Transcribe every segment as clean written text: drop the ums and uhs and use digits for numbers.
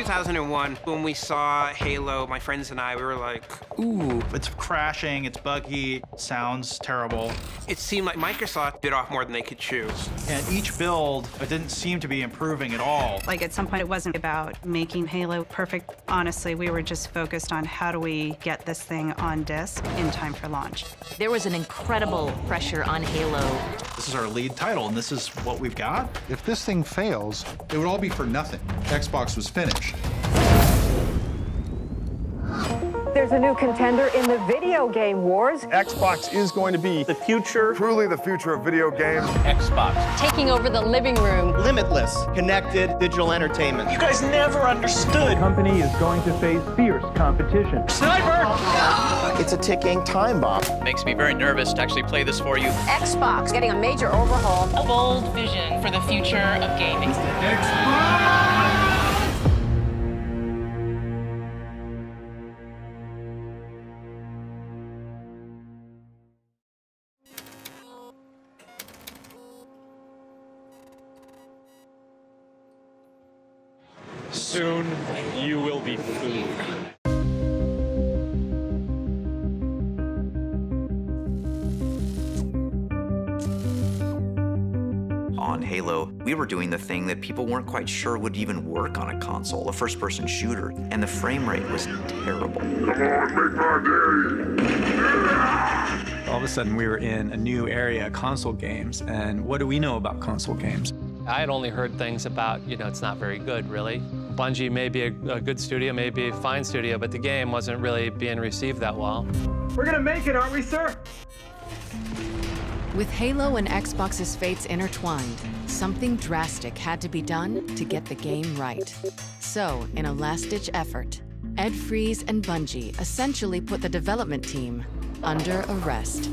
2001, when we saw Halo, my friends and I, we were like, ooh. It's crashing, it's buggy, sounds terrible. It seemed like Microsoft bit off more than they could chew. And each build, it didn't seem to be improving at all. Like, at some point, it wasn't about making Halo perfect. Honestly, we were just focused on how do we get this thing on disc in time for launch. There was an incredible pressure on Halo. This is our lead title, and this is what we've got? If this thing fails, it would all be for nothing. Xbox was finished. There's a new contender in the video game wars. Xbox is going to be the future. Truly the future of video games. Xbox. Taking over the living room. Limitless, connected digital entertainment. You guys never understood. The company is going to face fierce competition. Sniper! It's a ticking time bomb. Makes me very nervous to actually play this for you. Xbox getting a major overhaul. A bold vision for the future of gaming. Xbox! Soon, you will be food. On Halo, we were doing the thing that people weren't quite sure would even work on a console, a first-person shooter, and the frame rate was terrible. Come on, make my day! All of a sudden, we were in a new area, console games, and what do we know about console games? I had only heard things about, it's not very good, really. Bungie may be a good studio, may be a fine studio, but the game wasn't really being received that well. We're gonna make it, aren't we, sir? With Halo and Xbox's fates intertwined, something drastic had to be done to get the game right. So, in a last-ditch effort, Ed Freeze and Bungie essentially put the development team under arrest.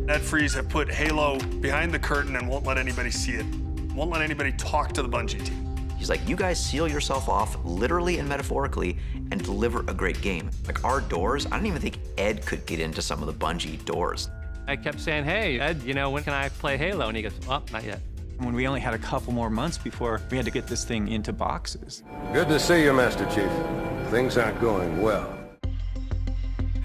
Ed Freeze had put Halo behind the curtain and won't let anybody see it. Won't let anybody talk to the Bungie team. He's like, you guys seal yourself off, literally and metaphorically, and deliver a great game. Like, our doors, I don't even think Ed could get into some of the Bungie doors. I kept saying, hey, Ed, when can I play Halo? And he goes, well, not yet. When we only had a couple more months before we had to get this thing into boxes. Good to see you, Master Chief. Things aren't going well.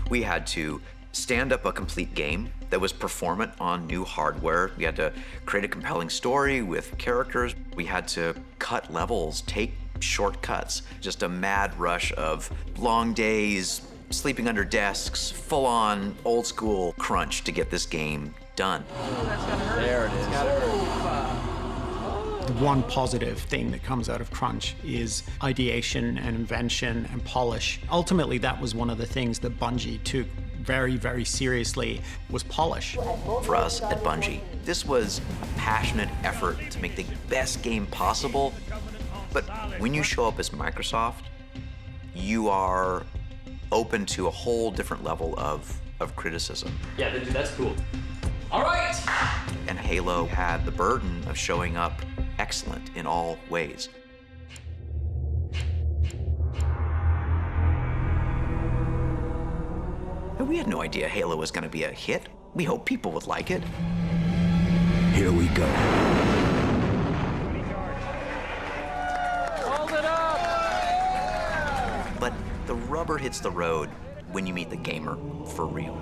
We had to stand up a complete game that was performant on new hardware. We had to create a compelling story with characters. We had to cut levels, take shortcuts, just a mad rush of long days, sleeping under desks, full-on old school crunch to get this game done. There it is. The one positive thing that comes out of crunch is ideation and invention and polish. Ultimately, that was one of the things that Bungie took very, very seriously, was polish. For us at Bungie, this was a passionate effort to make the best game possible. But when you show up as Microsoft, you are open to a whole different level of criticism. Yeah, that's cool. All right! And Halo had the burden of showing up excellent in all ways. But we had no idea Halo was going to be a hit. We hoped people would like it. Here we go. Hold it up! But the rubber hits the road when you meet the gamer for real.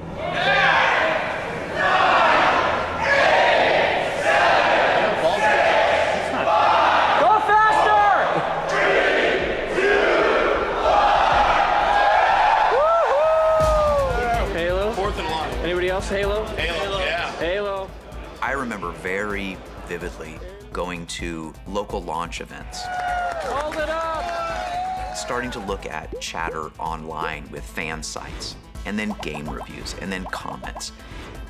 Anybody else? Halo? Halo, yeah. Halo. I remember very vividly going to local launch events. Hold it up! Starting to look at chatter online with fan sites, and then game reviews, and then comments,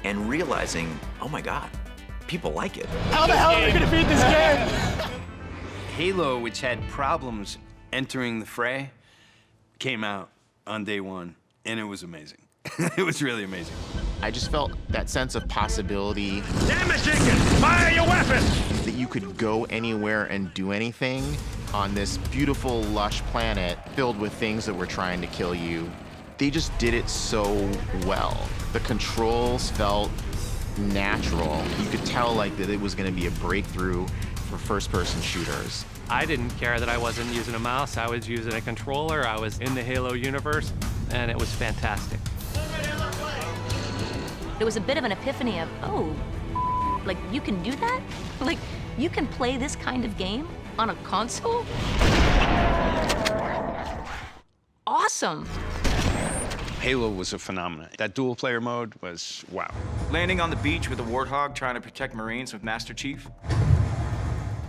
and realizing, oh my God, people like it. How the hell are we gonna beat this game? Halo, which had problems entering the fray, came out on day one, and it was amazing. It was really amazing. I just felt that sense of possibility. Damage Jenkins, fire your weapon! That you could go anywhere and do anything on this beautiful, lush planet filled with things that were trying to kill you. They just did it so well. The controls felt natural. You could tell that it was going to be a breakthrough for first-person shooters. I didn't care that I wasn't using a mouse. I was using a controller. I was in the Halo universe, and it was fantastic. It was a bit of an epiphany of, oh, like you can do that? Like you can play this kind of game on a console? Awesome. Halo was a phenomenon. That dual player mode was wow. Landing on the beach with a warthog trying to protect Marines with Master Chief.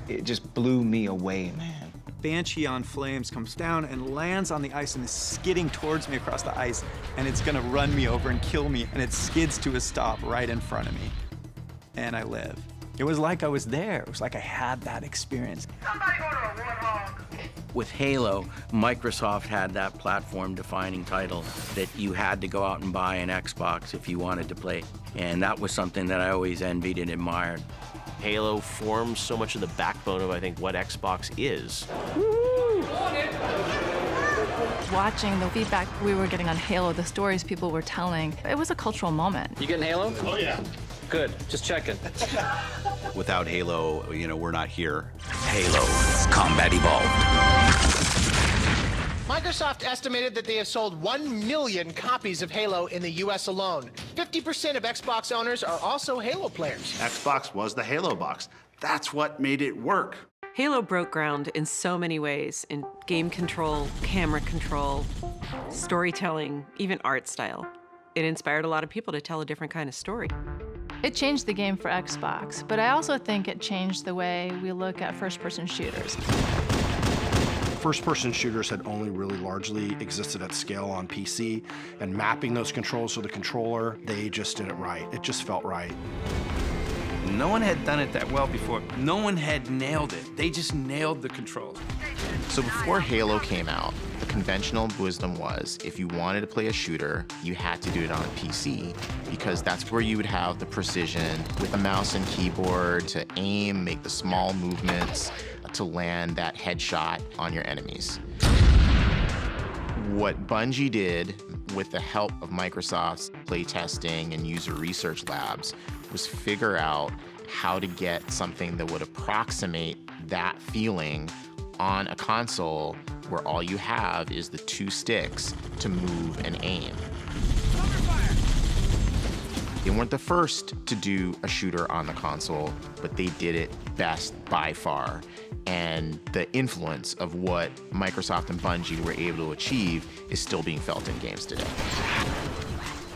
It just blew me away, man. Banshee on flames comes down and lands on the ice and is skidding towards me across the ice, and it's gonna run me over and kill me, and it skids to a stop right in front of me. And I live. It was like I was there. It was like I had that experience. With Halo, Microsoft had that platform-defining title that you had to go out and buy an Xbox if you wanted to play. And that was something that I always envied and admired. Halo forms so much of the backbone of, I think, what Xbox is. Watching the feedback we were getting on Halo, the stories people were telling, it was a cultural moment. You getting Halo? Oh, yeah. Good, just checking. Without Halo, we're not here. Halo, Combat Evolved. Microsoft estimated that they have sold 1 million copies of Halo in the US alone. 50% of Xbox owners are also Halo players. Xbox was the Halo box. That's what made it work. Halo broke ground in so many ways, in game control, camera control, storytelling, even art style. It inspired a lot of people to tell a different kind of story. It changed the game for Xbox, but I also think it changed the way we look at first-person shooters. First-person shooters had only really largely existed at scale on PC, and mapping those controls to the controller, they just did it right. It just felt right. No one had done it that well before. No one had nailed it. They just nailed the controls. So before Halo came out, the conventional wisdom was if you wanted to play a shooter, you had to do it on a PC because that's where you would have the precision with a mouse and keyboard to aim, make the small movements, to land that headshot on your enemies. What Bungie did with the help of Microsoft's playtesting and user research labs was figure out how to get something that would approximate that feeling on a console where all you have is the 2 sticks to move and aim. They weren't the first to do a shooter on the console, but they did it best by far. And the influence of what Microsoft and Bungie were able to achieve is still being felt in games today.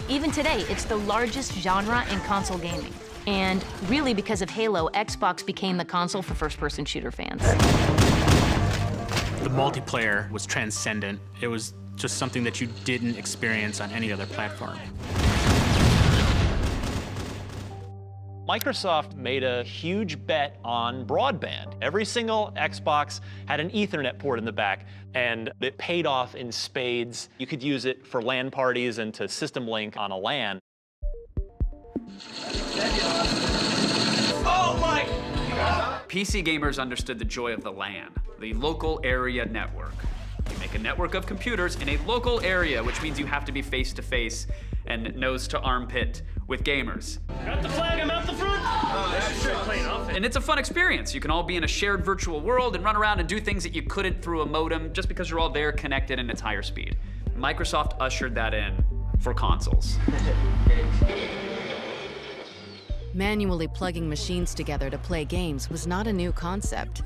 Even today, it's the largest genre in console gaming. And really, because of Halo, Xbox became the console for first-person shooter fans. The multiplayer was transcendent. It was just something that you didn't experience on any other platform. Microsoft made a huge bet on broadband. Every single Xbox had an Ethernet port in the back, and it paid off in spades. You could use it for LAN parties and to system link on a LAN. Oh my God! PC gamers understood the joy of the LAN, the local area network. You make a network of computers in a local area, which means you have to be face-to-face and nose-to-armpit with gamers. Got the flag, I'm out the front. And it's a fun experience. You can all be in a shared virtual world and run around and do things that you couldn't through a modem just because you're all there connected and it's higher speed. Microsoft ushered that in for consoles. Manually plugging machines together to play games was not a new concept,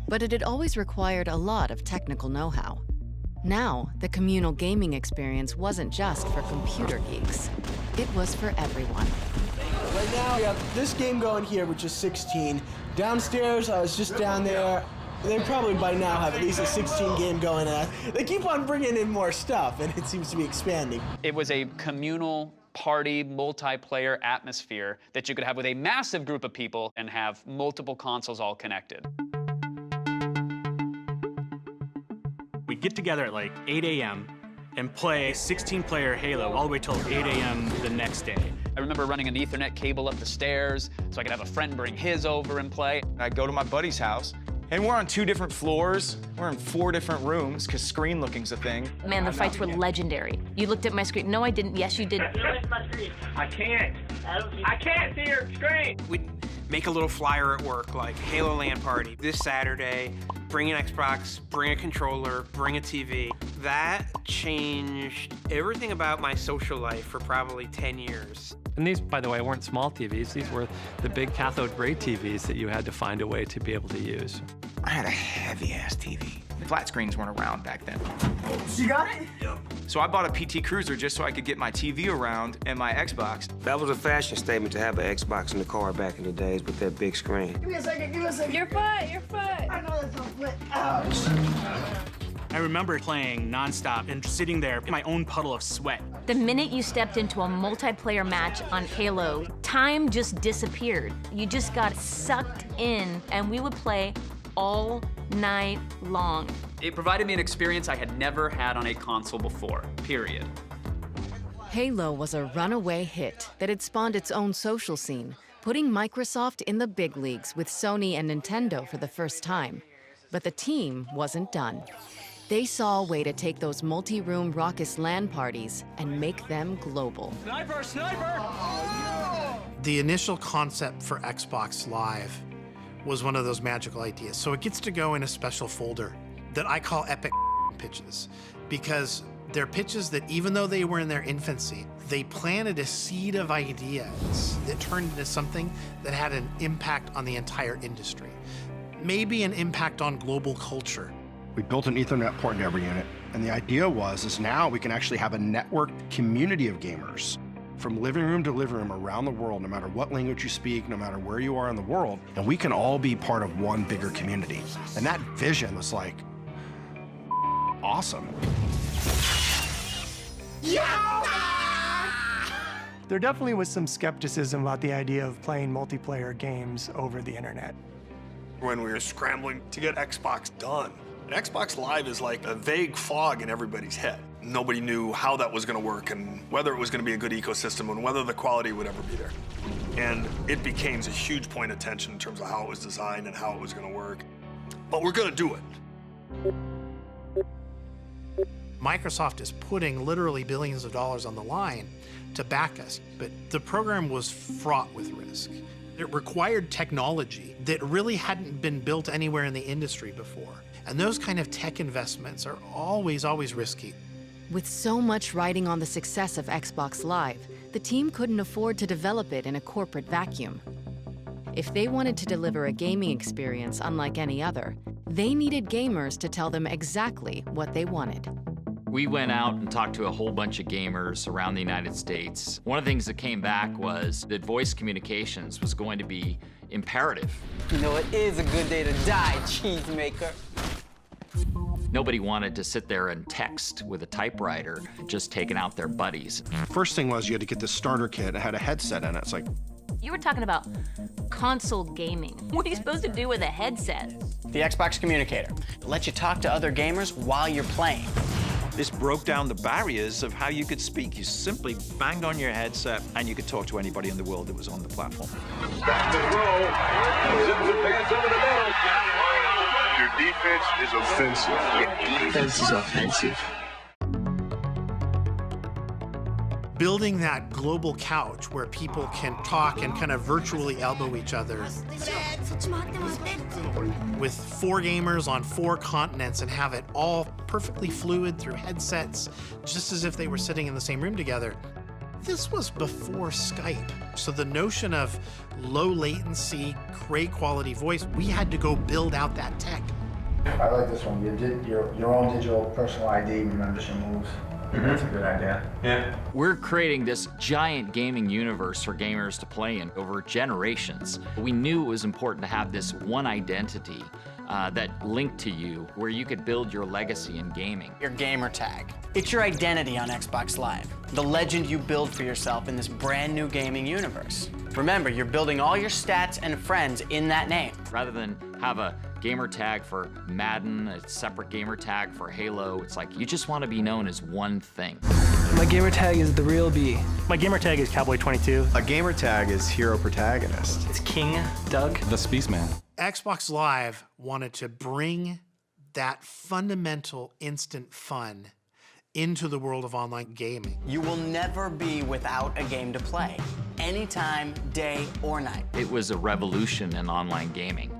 but it had always required a lot of technical know-how. Now, the communal gaming experience wasn't just for computer geeks. It was for everyone. Right now, we have this game going here, which is 16. Downstairs, I was just down there. They probably by now have at least a 16 game going on. They keep on bringing in more stuff, and it seems to be expanding. It was a communal party, multiplayer atmosphere that you could have with a massive group of people and have multiple consoles all connected. We'd get together at like 8 a.m. and play 16-player Halo all the way till 8 a.m. the next day. I remember running an Ethernet cable up the stairs so I could have a friend bring his over and play. I'd go to my buddy's house, and we're on 2 different floors. We're in 4 different rooms, because screen looking's a thing. Man, the fights were legendary. You looked at my screen. No, I didn't. Yes, you did. I can't. I can't see your screen. We'd make a little flyer at work, like Halo LAN party this Saturday, bring an Xbox, bring a controller, bring a TV. That changed everything about my social life for probably 10 years. And these, by the way, weren't small TVs. These were the big cathode ray TVs that you had to find a way to be able to use. I had a heavy-ass TV. Flat screens weren't around back then. You got it? Yep. So I bought a PT Cruiser just so I could get my TV around and my Xbox. That was a fashion statement to have an Xbox in the car back in the days with that big screen. Give me a second, Your foot, your foot. I know that's my foot. Ouch. I remember playing nonstop and sitting there in my own puddle of sweat. The minute you stepped into a multiplayer match on Halo, time just disappeared. You just got sucked in, and we would play all night long. It provided me an experience I had never had on a console before, period. Halo was a runaway hit that had spawned its own social scene, putting Microsoft in the big leagues with Sony and Nintendo for the first time. But the team wasn't done. They saw a way to take those multi-room raucous LAN parties and make them global. Sniper, sniper! The initial concept for Xbox Live was one of those magical ideas. So it gets to go in a special folder that I call epic pitches, because they're pitches that, even though they were in their infancy, they planted a seed of ideas that turned into something that had an impact on the entire industry, maybe an impact on global culture. We built an Ethernet port in every unit, and the idea is now we can actually have a networked community of gamers from living room to living room around the world, no matter what language you speak, no matter where you are in the world, and we can all be part of one bigger community. And that vision was like, awesome. There definitely was some skepticism about the idea of playing multiplayer games over the internet. When we were scrambling to get Xbox done, Xbox Live is like a vague fog in everybody's head. Nobody knew how that was going to work and whether it was going to be a good ecosystem and whether the quality would ever be there. And it became a huge point of tension in terms of how it was designed and how it was going to work. But we're going to do it. Microsoft is putting literally billions of dollars on the line to back us, but the program was fraught with risk. It required technology that really hadn't been built anywhere in the industry before. And those kind of tech investments are always risky. With so much riding on the success of Xbox Live, the team couldn't afford to develop it in a corporate vacuum. If they wanted to deliver a gaming experience unlike any other, they needed gamers to tell them exactly what they wanted. We went out and talked to a whole bunch of gamers around the United States. One of the things that came back was that voice communications was going to be imperative. You know, it is a good day to die, cheesemaker. Nobody wanted to sit there and text with a typewriter, just taking out their buddies. First thing was you had to get this starter kit. It had a headset in it. It's like, You were talking about console gaming. What are you supposed to do with a headset? The Xbox Communicator. It lets you talk to other gamers while you're playing. This broke down the barriers of how you could speak. You simply banged on your headset and you could talk to anybody in the world that was on the platform. Your defense is offensive. Your defense is offensive. Building that global couch where people can talk and kind of virtually elbow each other with 4 gamers on 4 continents and have it all perfectly fluid through headsets, just as if they were sitting in the same room together. This was before Skype. So the notion of low latency, great quality voice, we had to go build out that tech. I like this one. You did your own digital personal ID remembers your moves. That's a good idea. Yeah. We're creating this giant gaming universe for gamers to play in over generations. We knew it was important to have this one identity that linked to you, where you could build your legacy in gaming. Your gamer tag. It's your identity on Xbox Live. The legend you build for yourself in this brand new gaming universe. Remember, you're building all your stats and friends in that name. Rather than have a gamer tag for Madden, a separate gamer tag for Halo, it's like you just want to be known as one thing. My gamer tag is the real B. My gamer tag is Cowboy22. A gamer tag is Hero Protagonist. It's King Doug. The Spaceman. Xbox Live wanted to bring that fundamental instant fun into the world of online gaming. You will never be without a game to play, anytime, day or night. It was a revolution in online gaming.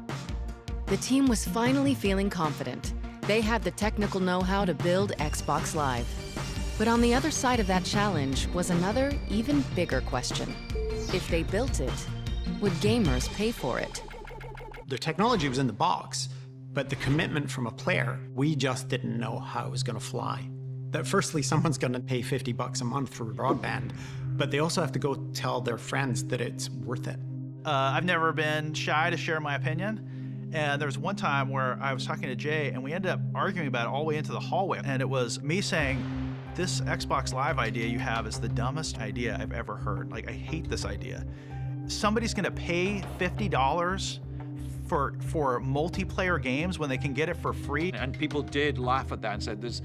The team was finally feeling confident. They had the technical know-how to build Xbox Live. But on the other side of that challenge was another, even bigger question. If they built it, would gamers pay for it? The technology was in the box, but the commitment from a player, we just didn't know how it was going to fly. That firstly, someone's going to pay $50 a month for broadband, but they also have to go tell their friends that it's worth it. I've never been shy to share my opinion. And there was one time where I was talking to Jay, and we ended up arguing about it all the way into the hallway. And it was me saying, this Xbox Live idea you have is the dumbest idea I've ever heard. Like, I hate this idea. Somebody's gonna pay $50 for multiplayer games when they can get it for free. And people did laugh at that and said,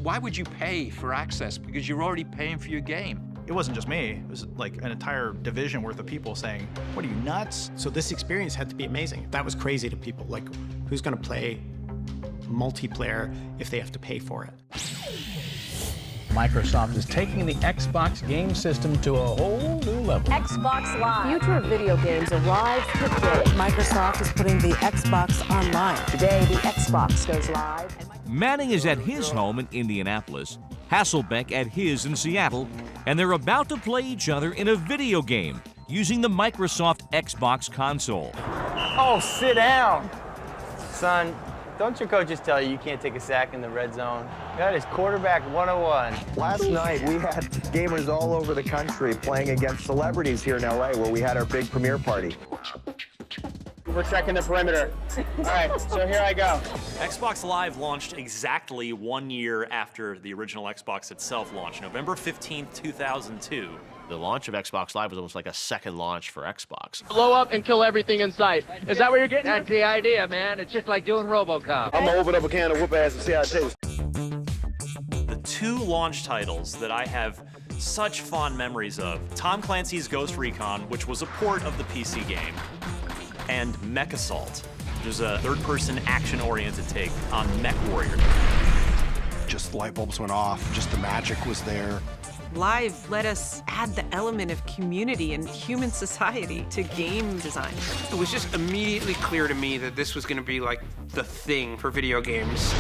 why would you pay for access? Because you're already paying for your game. It wasn't just me. It was like an entire division worth of people saying, what are you, nuts? So this experience had to be amazing. That was crazy to people. Like, who's gonna play multiplayer if they have to pay for it? Microsoft is taking the Xbox game system to a whole new level. Xbox Live. Future of video games arrives today. Microsoft is putting the Xbox online. Today, the Xbox goes live. Manning is at his home in Indianapolis, Hasselbeck at his in Seattle, and they're about to play each other in a video game using the Microsoft Xbox console. Oh, sit down. Son, don't your coaches tell you you can't take a sack in the red zone? That is quarterback 101. Last night, we had gamers all over the country playing against celebrities here in LA where we had our big premiere party. We're checking the perimeter. All right, so here I go. Xbox Live launched exactly 1 year after the original Xbox itself launched, November 15th, 2002. The launch of Xbox Live was almost like a second launch for Xbox. Blow up and kill everything in sight. Is that what you're getting? That's the idea, man. It's just like doing RoboCop. I'm gonna open up a can of whoop ass and see how it tastes. The two launch titles that I have such fond memories of, Tom Clancy's Ghost Recon, which was a port of the PC game, and Mech Assault, which is a third-person action-oriented take on Mech Warrior. Just light bulbs went off, just the magic was there. Live let us add the element of community and human society to game design. It was just immediately clear to me that this was going to be like the thing for video games.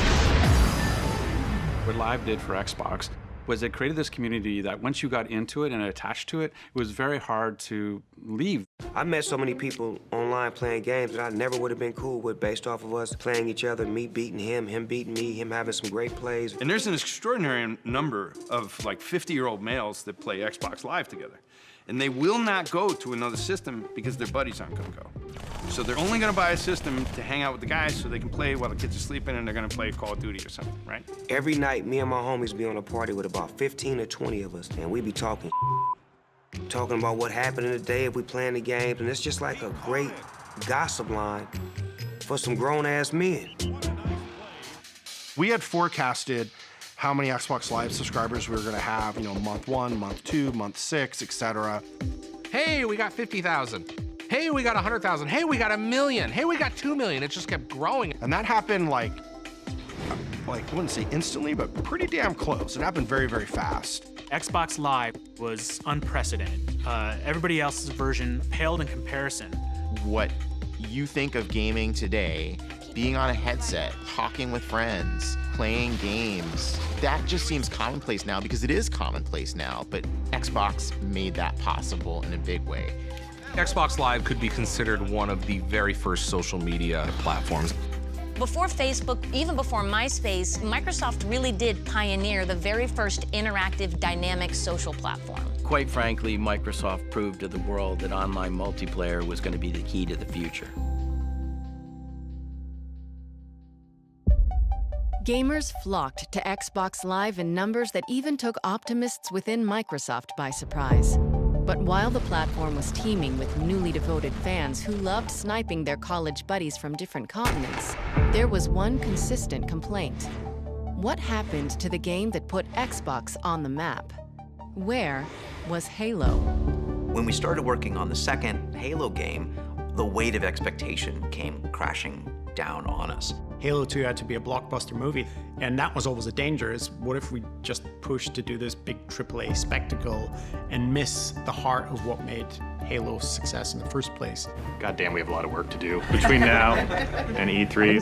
What Live did for Xbox was it created this community that once you got into it and attached to it, it was very hard to leave. I met so many people online playing games that I never would have been cool with based off of us playing each other, me beating him, him beating me, him having some great plays. And there's an extraordinary number of like 50-year-old males that play Xbox Live together. And they will not go to another system because their buddies aren't gonna go. So they're only gonna buy a system to hang out with the guys so they can play while the kids are sleeping and they're gonna play Call of Duty or something, right? Every night, me and my homies be on a party with about 15 or 20 of us, and we be talking about what happened in the day if we playing the games, and it's just like a great gossip line for some grown-ass men. We had forecasted how many Xbox Live subscribers we were gonna have, you know, month 1, month 2, month 6, etc. Hey, we got 50,000. Hey, we got 100,000. Hey, we got 1 million. Hey, we got 2 million. It just kept growing. And that happened like I wouldn't say instantly, but pretty damn close. It happened very, very fast. Xbox Live was unprecedented. Everybody else's version paled in comparison. What you think of gaming today, being on a headset, talking with friends, playing games, that just seems commonplace now because it is commonplace now, but Xbox made that possible in a big way. Xbox Live could be considered one of the very first social media platforms. Before Facebook, even before MySpace, Microsoft really did pioneer the very first interactive, dynamic social platform. Quite frankly, Microsoft proved to the world that online multiplayer was going to be the key to the future. Gamers flocked to Xbox Live in numbers that even took optimists within Microsoft by surprise. But while the platform was teeming with newly devoted fans who loved sniping their college buddies from different continents, there was one consistent complaint. What happened to the game that put Xbox on the map? Where was Halo? When we started working on the second Halo game, the weight of expectation came crashing down on us. Halo 2 had to be a blockbuster movie, and that was always a danger. Is what if we just pushed to do this big AAA spectacle and miss the heart of what made Halo a success in the first place? God damn, we have a lot of work to do between now and E3.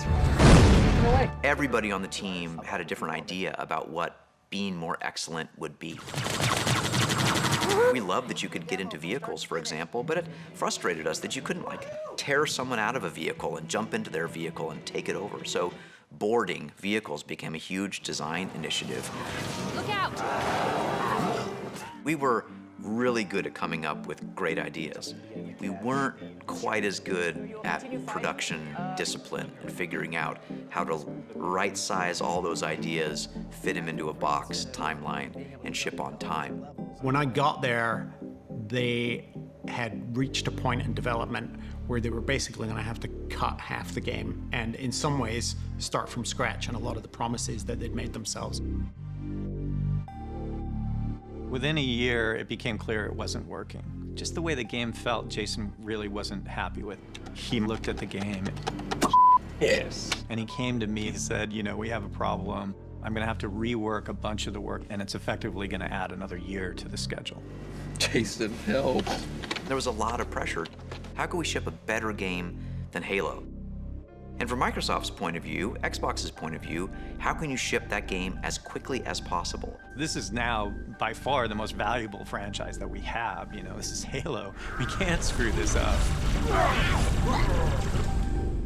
Everybody on the team had a different idea about what being more excellent would be. We loved that you could get into vehicles, for example, but it frustrated us that you couldn't, like, tear someone out of a vehicle and jump into their vehicle and take it over. So boarding vehicles became a huge design initiative. Look out! We were really good at coming up with great ideas. We weren't quite as good at production discipline and figuring out how to right-size all those ideas, fit them into a box, timeline, and ship on time. When I got there, they had reached a point in development where they were basically going to have to cut half the game and in some ways start from scratch on a lot of the promises that they'd made themselves. Within a year, it became clear it wasn't working. Just the way the game felt, Jason really wasn't happy with. He looked at the game. Yes. And he came to me and said, you know, we have a problem. I'm gonna have to rework a bunch of the work, and it's effectively gonna add another year to the schedule. Jason, help. There was a lot of pressure. How could we ship a better game than Halo? And from Microsoft's point of view, Xbox's point of view, how can you ship that game as quickly as possible? This is now, by far, the most valuable franchise that we have. You know, this is Halo. We can't screw this up.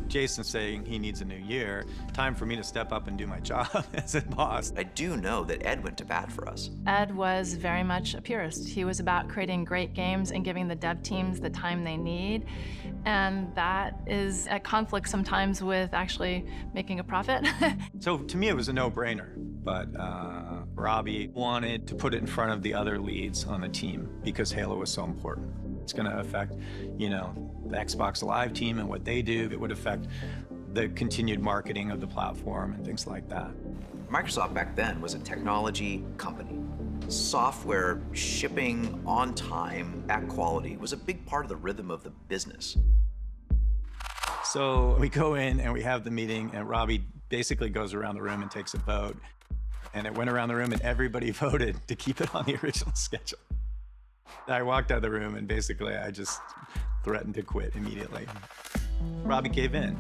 Jason's saying he needs a new year. Time for me to step up and do my job as a boss. I do know that Ed went to bat for us. Ed was very much a purist. He was about creating great games and giving the dev teams the time they need. And that is at conflict sometimes with actually making a profit. So to me, it was a no-brainer. But Robbie wanted to put it in front of the other leads on the team because Halo was so important. It's going to affect, you know, the Xbox Live team and what they do. It would affect the continued marketing of the platform and things like that. Microsoft back then was a technology company. Software shipping on time at quality was a big part of the rhythm of the business. So we go in and we have the meeting, and Robbie basically goes around the room and takes a vote. And it went around the room and everybody voted to keep it on the original schedule. I walked out of the room and basically I just threatened to quit immediately. Robbie gave in,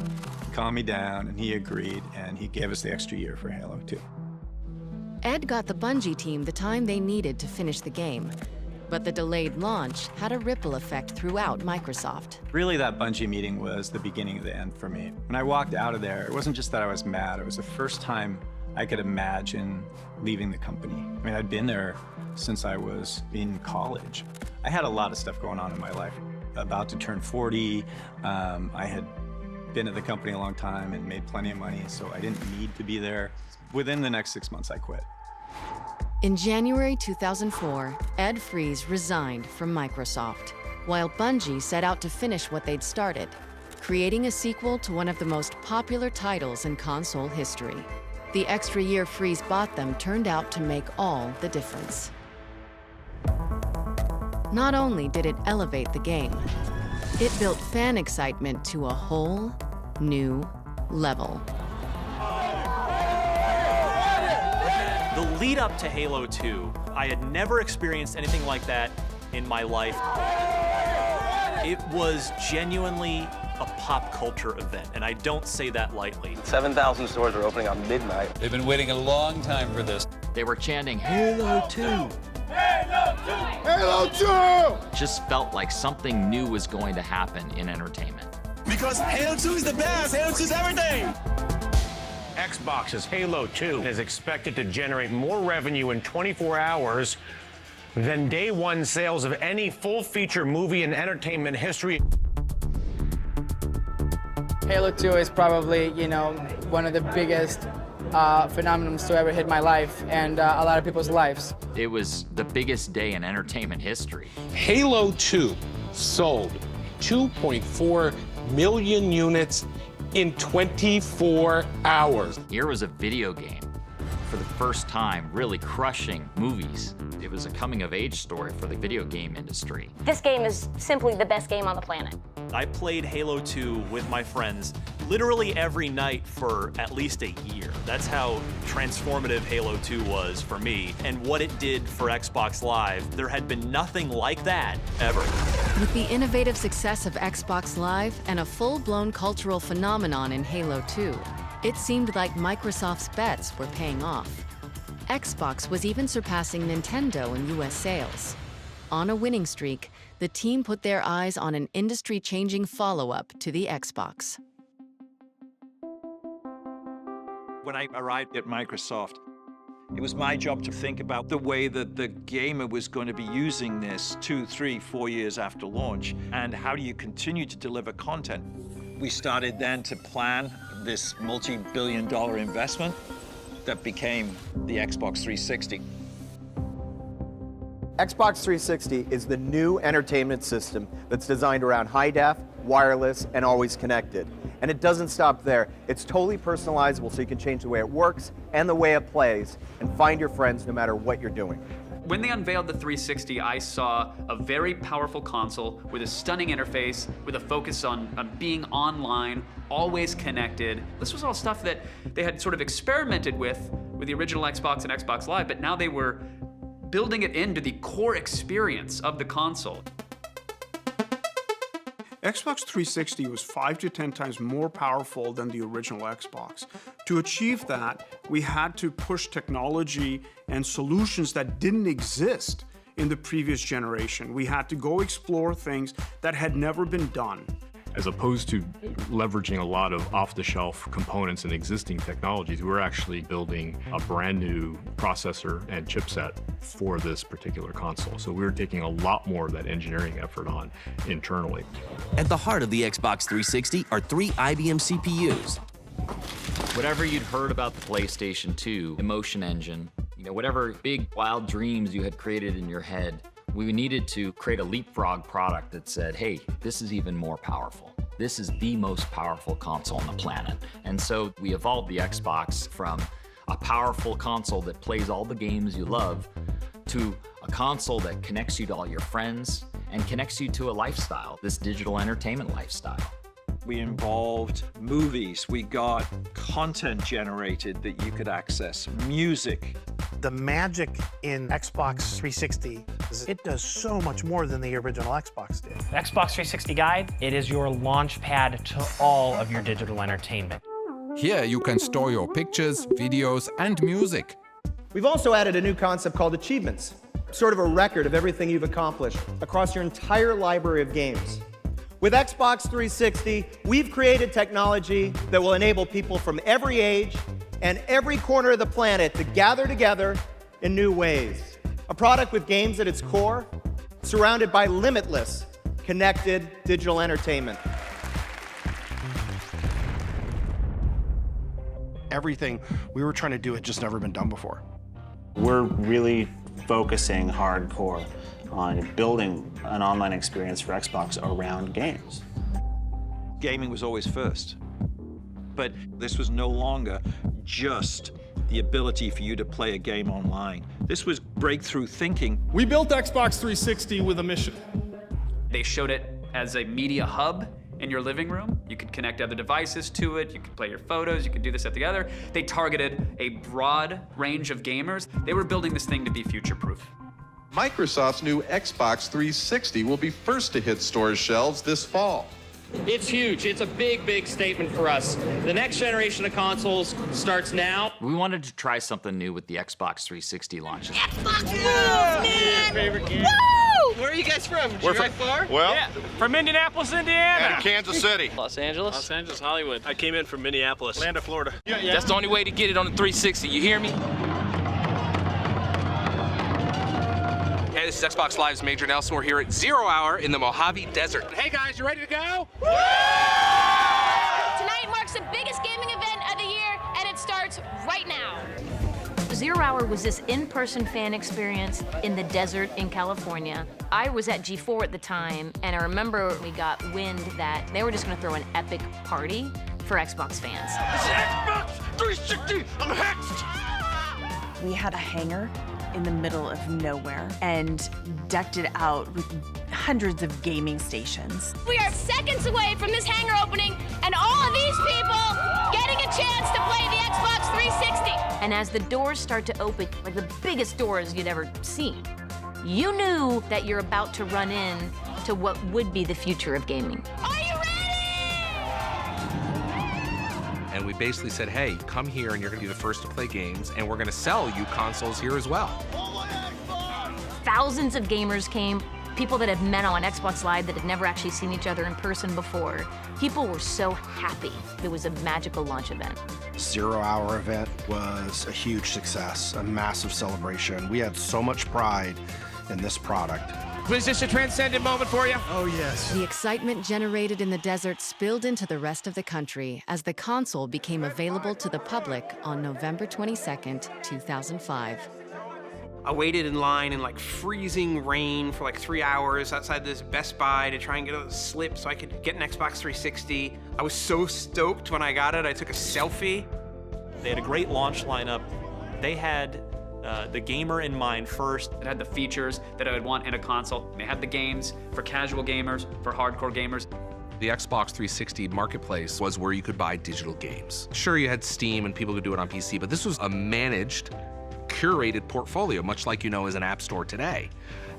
calmed me down, and he agreed, and he gave us the extra year for Halo 2. Ed got the Bungie team the time they needed to finish the game, but the delayed launch had a ripple effect throughout Microsoft. Really, that Bungie meeting was the beginning of the end for me. When I walked out of there, it wasn't just that I was mad, it was the first time I could imagine leaving the company. I mean, I'd been there since I was in college. I had a lot of stuff going on in my life. About to turn 40, I had been at the company a long time and made plenty of money, so I didn't need to be there. Within the next 6 months, I quit. In January 2004, Ed Fries resigned from Microsoft, while Bungie set out to finish what they'd started, creating a sequel to one of the most popular titles in console history. The extra year Fries bought them turned out to make all the difference. Not only did it elevate the game, it built fan excitement to a whole new level. The lead up to Halo 2, I had never experienced anything like that in my life. It was genuinely a pop culture event, and I don't say that lightly. 7,000 stores are opening on midnight. They've been waiting a long time for this. They were chanting, Halo 2! Halo 2! Halo 2! Just felt like something new was going to happen in entertainment. Because Halo 2 is the best! Halo 2 is everything! Xbox's Halo 2 is expected to generate more revenue in 24 hours than day one sales of any full-feature movie in entertainment history. Halo 2 is probably, you know, one of the biggest phenomenons to ever hit my life and a lot of people's lives. It was the biggest day in entertainment history. Halo 2 sold 2.4 million units in 24 hours. Here was a video game, for the first time, really crushing movies. It was a coming-of-age story for the video game industry. This game is simply the best game on the planet. I played Halo 2 with my friends literally every night for at least a year. That's how transformative Halo 2 was for me, and what it did for Xbox Live. There had been nothing like that ever. With the innovative success of Xbox Live and a full-blown cultural phenomenon in Halo 2, it seemed like Microsoft's bets were paying off. Xbox was even surpassing Nintendo in US sales. On a winning streak, the team put their eyes on an industry-changing follow-up to the Xbox. When I arrived at Microsoft, it was my job to think about the way that the gamer was going to be using this 2, 3, 4 years after launch, and how do you continue to deliver content. We started then to plan this multi-billion-dollar investment that became the Xbox 360. Xbox 360 is the new entertainment system that's designed around high def, wireless, and always connected. And it doesn't stop there. It's totally personalizable, so you can change the way it works and the way it plays and find your friends no matter what you're doing. When they unveiled the 360, I saw a very powerful console with a stunning interface, with a focus on being online, always connected. This was all stuff that they had sort of experimented with the original Xbox and Xbox Live, but now they were building it into the core experience of the console. Xbox 360 was 5 to 10 times more powerful than the original Xbox. To achieve that, we had to push technology and solutions that didn't exist in the previous generation. We had to go explore things that had never been done. As opposed to leveraging a lot of off-the-shelf components and existing technologies, we're actually building a brand new processor and chipset for this particular console. So we're taking a lot more of that engineering effort on internally. At the heart of the Xbox 360 are 3 IBM CPUs. Whatever you'd heard about the PlayStation 2 emotion engine, whatever big wild dreams you had created in your head, we needed to create a leapfrog product that said, hey, this is even more powerful. This is the most powerful console on the planet. And so we evolved the Xbox from a powerful console that plays all the games you love to a console that connects you to all your friends and connects you to a lifestyle, this digital entertainment lifestyle. We involved movies, we got content generated that you could access, music. The magic in Xbox 360 is it does so much more than the original Xbox did. Xbox 360 Guide, it is your launch pad to all of your digital entertainment. Here you can store your pictures, videos, and music. We've also added a new concept called achievements, sort of a record of everything you've accomplished across your entire library of games. With Xbox 360, we've created technology that will enable people from every age and every corner of the planet to gather together in new ways. A product with games at its core, surrounded by limitless, connected digital entertainment. Everything we were trying to do had just never been done before. We're really focusing hardcore on building an online experience for Xbox around games. Gaming was always first, but this was no longer just the ability for you to play a game online. This was breakthrough thinking. We built Xbox 360 with a mission. They showed it as a media hub in your living room. You could connect other devices to it, you could play your photos, you could do this, that, the other. They targeted a broad range of gamers. They were building this thing to be future-proof. Microsoft's new Xbox 360 will be first to hit stores' shelves this fall. It's huge. It's a big, big statement for us. The next generation of consoles starts now. We wanted to try something new with the Xbox 360 launch. Xbox rules, man! Favorite game. Woo! Where are you guys from? Did you drive far? Well, yeah. From Indianapolis, Indiana. And Kansas City. Los Angeles. Los Angeles, Hollywood. I came in from Minneapolis. Land of Florida. Yeah. That's the only way to get it on the 360. You hear me? Hey, this is Xbox Live's Major Nelson. We're here at 0 Hour in the Mojave Desert. Hey guys, you ready to go? Woo! Tonight marks the biggest gaming event of the year, and it starts right now. 0 Hour was this in-person fan experience in the desert in California. I was at G4 at the time, and I remember we got wind that they were just gonna throw an epic party for Xbox fans. This is Xbox 360! I'm hexed! We had a hangar in the middle of nowhere and decked it out with hundreds of gaming stations. We are seconds away from this hangar opening and all of these people getting a chance to play the Xbox 360. And as the doors start to open, like the biggest doors you'd ever seen, you knew that you're about to run in to what would be the future of gaming. Are you ready? And we basically said, hey, come here and you're gonna be the first to play games, and we're gonna sell you consoles here as well. Thousands of gamers came, people that had met on Xbox Live that had never actually seen each other in person before. People were so happy. It was a magical launch event. 0 hour event was a huge success, a massive celebration. We had so much pride in this product. Was this a transcendent moment for you? Oh, yes. The excitement generated in the desert spilled into the rest of the country as the console became available to the public on November 22nd, 2005. I waited in line in like freezing rain for like 3 hours outside this Best Buy to try and get a slip so I could get an Xbox 360. I was so stoked when I got it. I took a selfie. They had a great launch lineup. They had the gamer in mind first. It had the features that I would want in a console. They had the games for casual gamers, for hardcore gamers. The Xbox 360 marketplace was where you could buy digital games. Sure, you had Steam and people could do it on PC, but this was a managed, curated portfolio, much like as an app store today.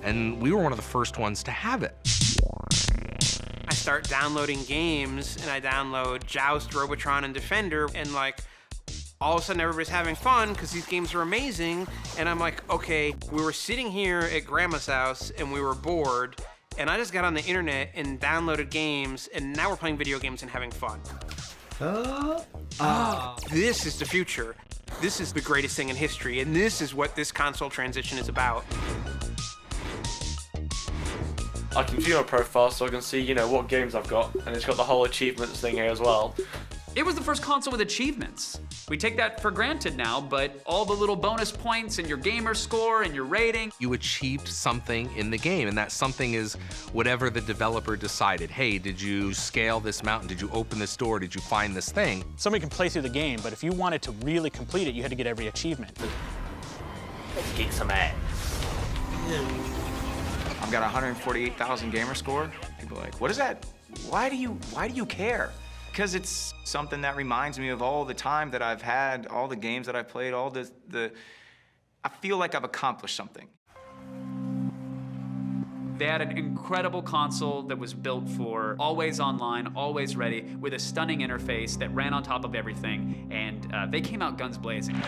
And we were one of the first ones to have it. I start downloading games and I download Joust, Robotron, and Defender, and like, all of a sudden everybody's having fun because these games are amazing. And I'm like, okay, we were sitting here at grandma's house and we were bored, and I just got on the internet and downloaded games, and now we're playing video games and having fun. This is the future. This is the greatest thing in history, and this is what this console transition is about. I can view my profile so I can see, what games I've got, and it's got the whole achievements thing here as well. It was the first console with achievements. We take that for granted now, but all the little bonus points and your gamer score and your rating. You achieved something in the game, and that something is whatever the developer decided. Hey, did you scale this mountain? Did you open this door? Did you find this thing? Somebody can play through the game, but if you wanted to really complete it, you had to get every achievement. Let's kick some ass. I've got 148,000 gamer score. People are like, what is that? Why do you care? Because it's something that reminds me of all the time that I've had, all the games that I've played, all I feel like I've accomplished something. They had an incredible console that was built for always online, always ready, with a stunning interface that ran on top of everything, and they came out guns blazing. We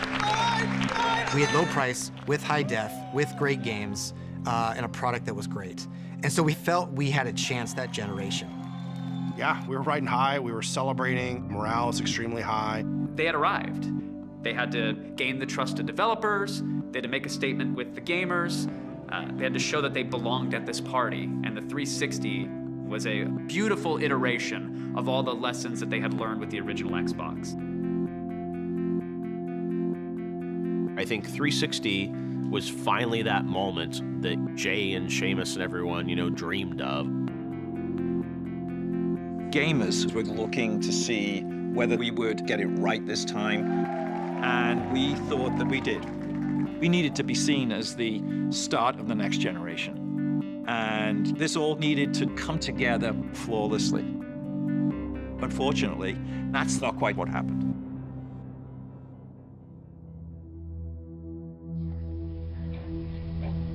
had low price, with high def, with great games, and a product that was great. And so we felt we had a chance that generation. Yeah, we were riding high, we were celebrating, morale was extremely high. They had arrived. They had to gain the trust of developers, they had to make a statement with the gamers, they had to show that they belonged at this party, and the 360 was a beautiful iteration of all the lessons that they had learned with the original Xbox. I think 360 was finally that moment that Jay and Seamus and everyone, dreamed of. Gamers were looking to see whether we would get it right this time, and we thought that we did. We needed to be seen as the start of the next generation, and this all needed to come together flawlessly. Unfortunately, that's not quite what happened.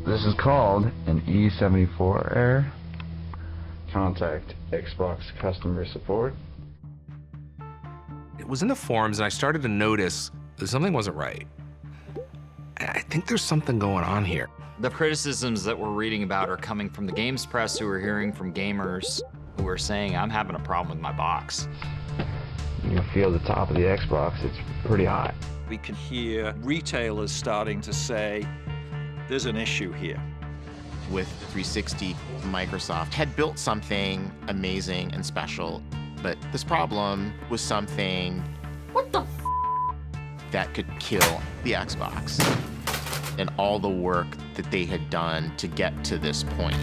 This is called an E74 error. Contact Xbox customer support. It was in the forums, and I started to notice that something wasn't right. I think there's something going on here. The criticisms that we're reading about are coming from the games press, who are hearing from gamers who are saying, I'm having a problem with my box. You feel the top of the Xbox, it's pretty hot. We could hear retailers starting to say, there's an issue here. With 360, Microsoft had built something amazing and special, but this problem was something that could kill the Xbox and all the work that they had done to get to this point.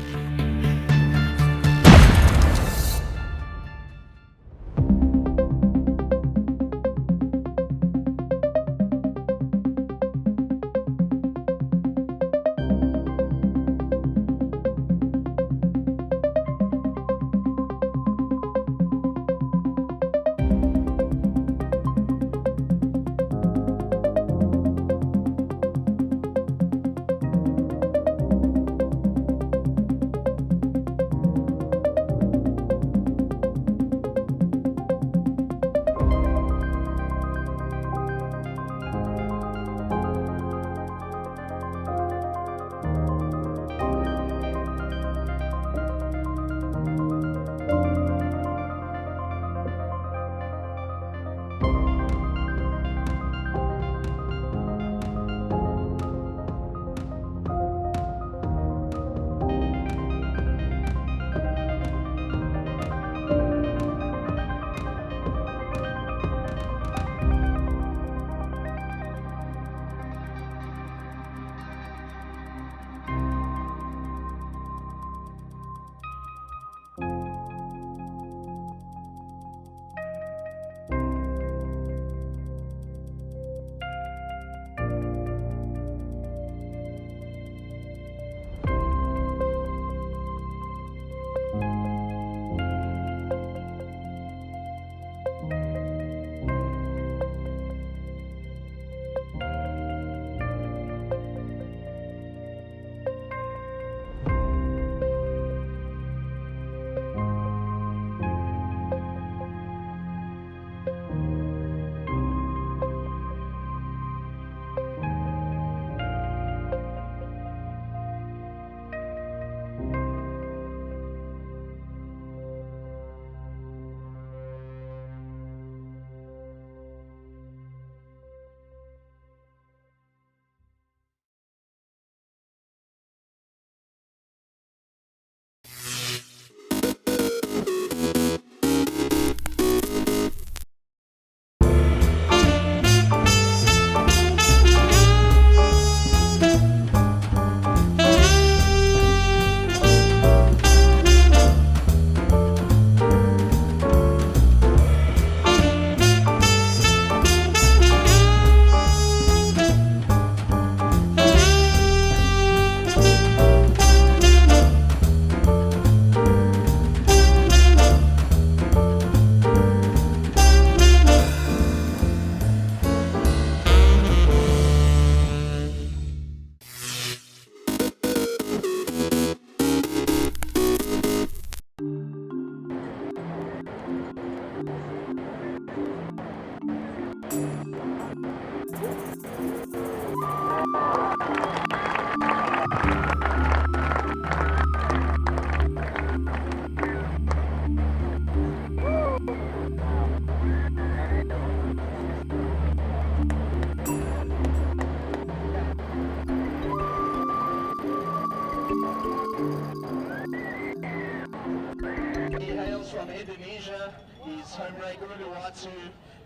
He hails from Indonesia. He's home break Uluwatu.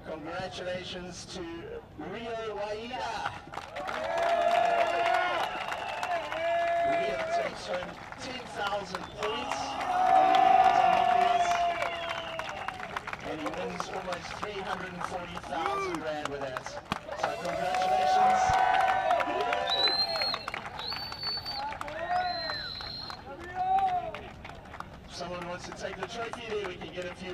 Congratulations to Rio Waida. Rio takes home 10,000 points. And he wins almost 340,000 Rand with that. So congratulations. If someone wants to take the trophy there, we can get a few.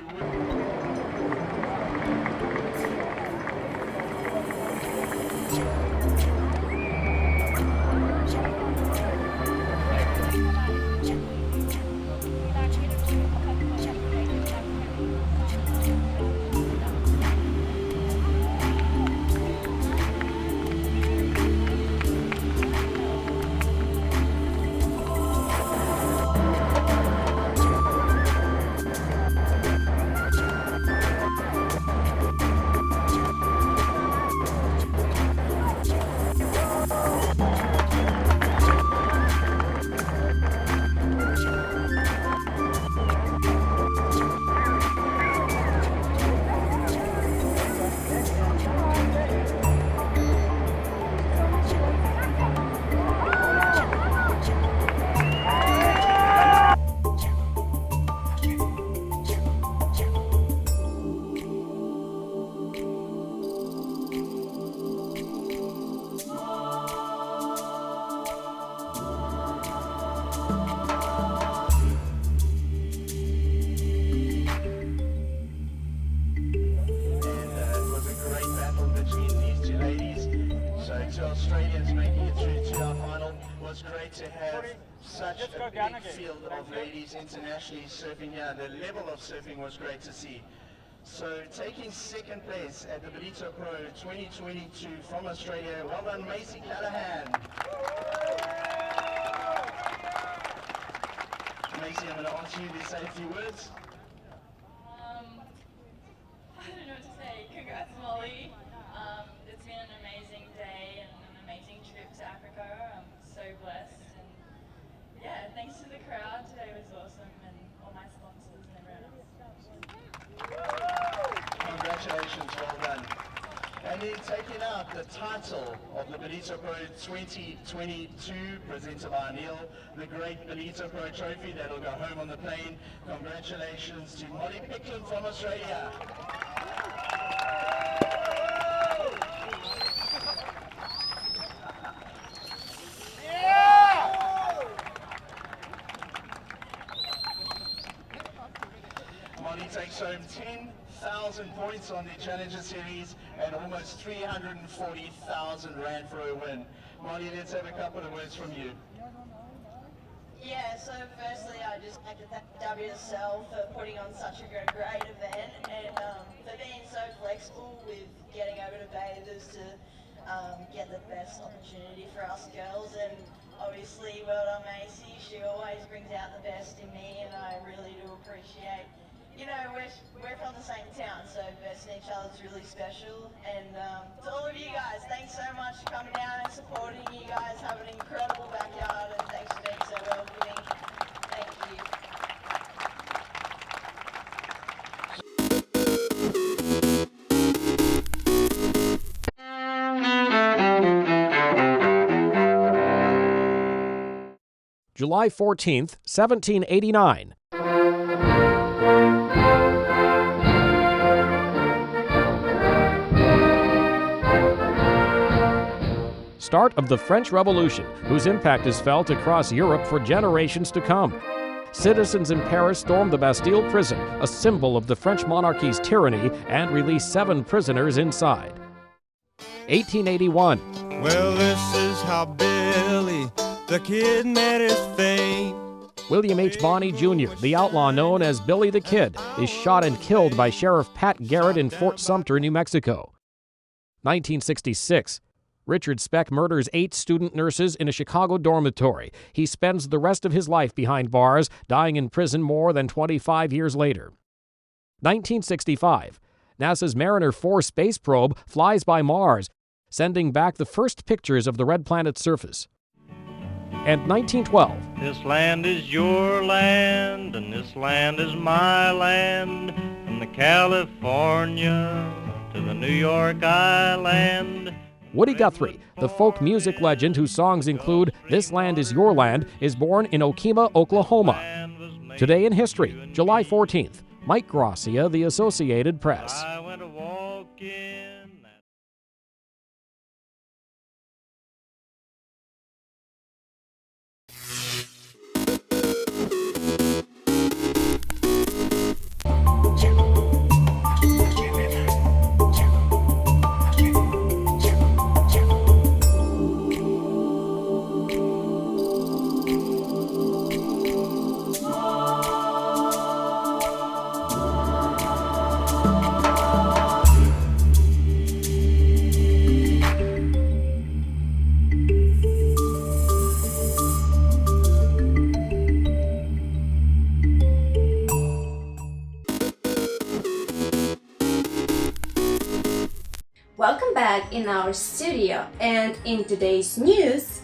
Australians making it through to our final. It was great to have such a big field of ladies internationally surfing here. The level of surfing was great to see. So taking second place at the Belito Pro 2022 from Australia, well done Macy Callahan. Macy, I'm going to ask you to say a few words. I don't know what to say. Congrats, Molly. It's been an amazing day and an amazing trip to Africa. I'm so blessed. And yeah, thanks to the crowd. Today was awesome, and all my sponsors and everyone else. Congratulations, well done. And then taking out the title of the Belito Pro 2022, presented by Neil, the great Belito Pro trophy that'll go home on the plane. Congratulations to Molly Picklin from Australia. Molly takes home 10,000 points on the Challenger Series and almost 340,000 Rand for a win. Molly, let's have a couple of words from you. Yeah, so firstly I just like to thank WSL for putting on such a great event and for being so flexible with getting over to Bathers to get the best opportunity for us girls, and obviously well done Macy, she always brings out the best in me and I really do appreciate, you know, we're from the same town, so versing each other is really special. And to all of you guys, thanks so much for coming down and supporting. You guys have an incredible backyard, and thanks for being so welcoming. Thank you. July 14th, 1789. Start of the French Revolution, whose impact is felt across Europe for generations to come. Citizens in Paris stormed the Bastille prison, a symbol of the French monarchy's tyranny, and released 7 prisoners inside. 1881. Well, this is how Billy the Kid met his fame. William H. Bonney Jr., the outlaw known as Billy the Kid, is shot and killed by Sheriff Pat Garrett in Fort Sumter, New Mexico. 1966. Richard Speck murders 8 student nurses in a Chicago dormitory. He spends the rest of his life behind bars, dying in prison more than 25 years later. 1965. NASA's Mariner 4 space probe flies by Mars, sending back the first pictures of the red planet's surface. and 1912. This land is your land, and this land is my land, from the California to the New York Island. Woody Guthrie, the folk music legend whose songs include This Land Is Your Land, is born in Okemah, Oklahoma. Today in history, July 14th, Mike Gracia, The Associated Press. Welcome back in our studio, and in today's news,